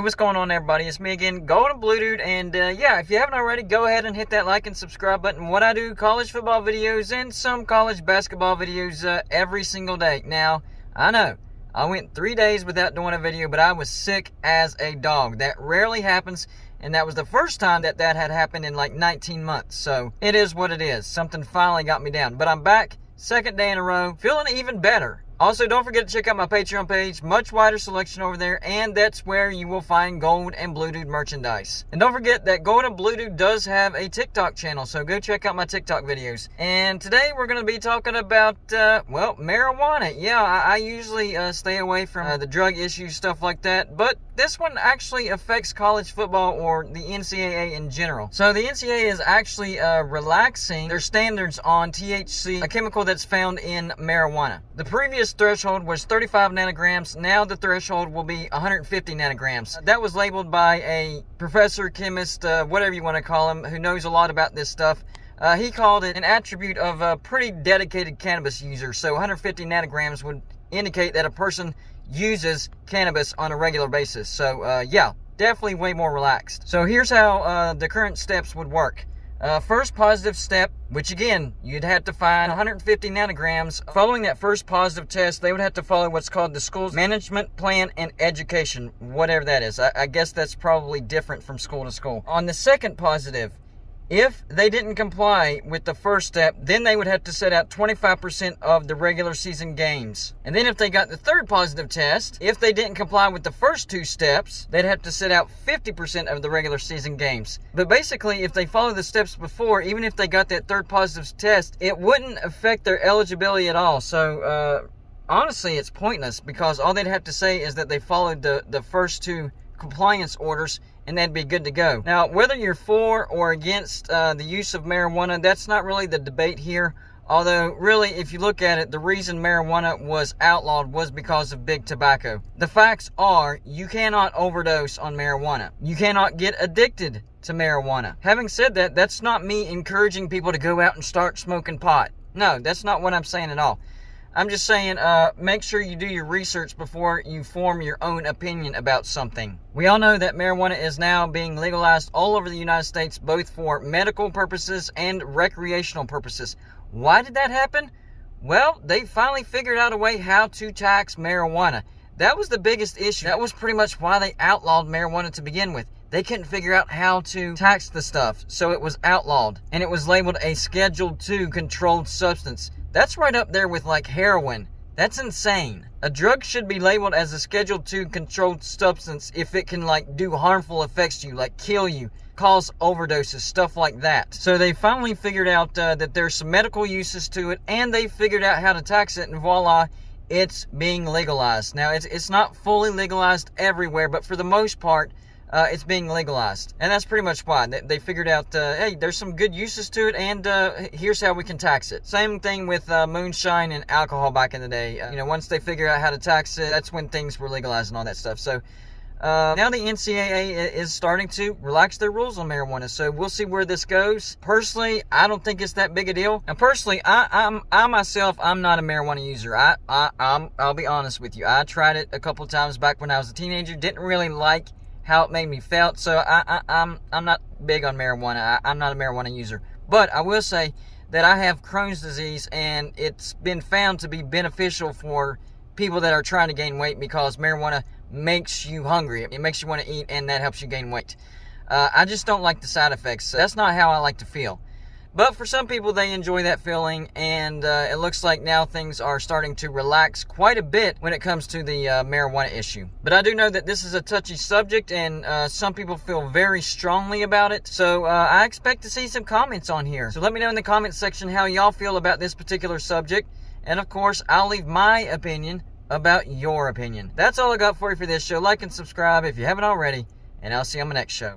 what's going on, everybody? It's me again, Golden Blue Dude, and yeah, if you haven't already, go ahead and hit that like and subscribe button. What I do, college football videos and some college basketball videos every single day. Now, I know, I went 3 days without doing a video, but I was sick as a dog. That rarely happens, and that was the first time that had happened in like 19 months. So, it is what it is. Something finally got me down. But I'm back, second day in a row, feeling even better. Also, don't forget to check out my Patreon page. Much wider selection over there, and that's where you will find Gold and Blue Dude merchandise. And don't forget that Gold and Blue Dude does have a TikTok channel, so go check out my TikTok videos. And today we're going to be talking about, well, marijuana. Yeah, I usually stay away from the drug issues, stuff like that, but this one actually affects college football or the NCAA in general. So the NCAA is actually relaxing their standards on THC, a chemical that's found in marijuana. The previous threshold was 35 nanograms. Now the threshold will be 150 nanograms. That was labeled by a professor, chemist, whatever you want to call him, who knows a lot about this stuff. He called it an attribute of a pretty dedicated cannabis user. So 150 nanograms would indicate that a person uses cannabis on a regular basis. So yeah, definitely way more relaxed. So here's how the current steps would work. First positive step, which again, you'd have to find 150 nanograms. Following that first positive test, they would have to follow what's called the school's management plan and education, whatever that is. I guess that's probably different from school to school. On the second positive, if they didn't comply with the first step, then they would have to set out 25% of the regular season games. And then if they got the third positive test, if they didn't comply with the first two steps, they'd have to set out 50% of the regular season games. But basically, if they follow the steps before, even if they got that third positive test, it wouldn't affect their eligibility at all. So, honestly, it's pointless because all they'd have to say is that they followed the first two compliance orders, and that'd be good to go. Now, whether you're for or against the use of marijuana, that's not really the debate here. Although, really, if you look at it, the reason marijuana was outlawed was because of big tobacco. The facts are, you cannot overdose on marijuana. You cannot get addicted to marijuana. Having said that, that's not me encouraging people to go out and start smoking pot. No, that's not what I'm saying at all. I'm just saying, make sure you do your research before you form your own opinion about something. We all know that marijuana is now being legalized all over the United States, both for medical purposes and recreational purposes. Why did that happen? Well, they finally figured out a way how to tax marijuana. That was the biggest issue. That was pretty much why they outlawed marijuana to begin with. They couldn't figure out how to tax the stuff, so it was outlawed. And it was labeled a Schedule II controlled substance. That's right up there with like heroin. That's insane. A drug should be labeled as a Schedule II controlled substance if it can like do harmful effects to you, like kill you, cause overdoses, stuff like that. So they finally figured out that there's some medical uses to it, and they figured out how to tax it, and voila, it's being legalized. Now, it's not fully legalized everywhere, but for the most part, it's being legalized. And that's pretty much why. They figured out, hey, there's some good uses to it, and here's how we can tax it. Same thing with moonshine and alcohol back in the day. You know, once they figure out how to tax it, that's when things were legalized and all that stuff. So, now the NCAA is starting to relax their rules on marijuana, so we'll see where this goes. Personally, I don't think it's that big a deal. And personally, I myself, I'm not a marijuana user. I'll be honest with you. I tried it a couple times back when I was a teenager. Didn't really like how it made me felt, so I'm not big on marijuana. I'm not a marijuana user. But I will say that I have Crohn's disease, and it's been found to be beneficial for people that are trying to gain weight because marijuana makes you hungry. It makes you want to eat, and that helps you gain weight. I just don't like the side effects. So that's not how I like to feel. But for some people, they enjoy that feeling, and it looks like now things are starting to relax quite a bit when it comes to the marijuana issue. But I do know that this is a touchy subject, and some people feel very strongly about it. So I expect to see some comments on here. So let me know in the comments section how y'all feel about this particular subject. And of course, I'll leave my opinion about your opinion. That's all I got for you for this show. Like and subscribe if you haven't already, and I'll see you on the next show.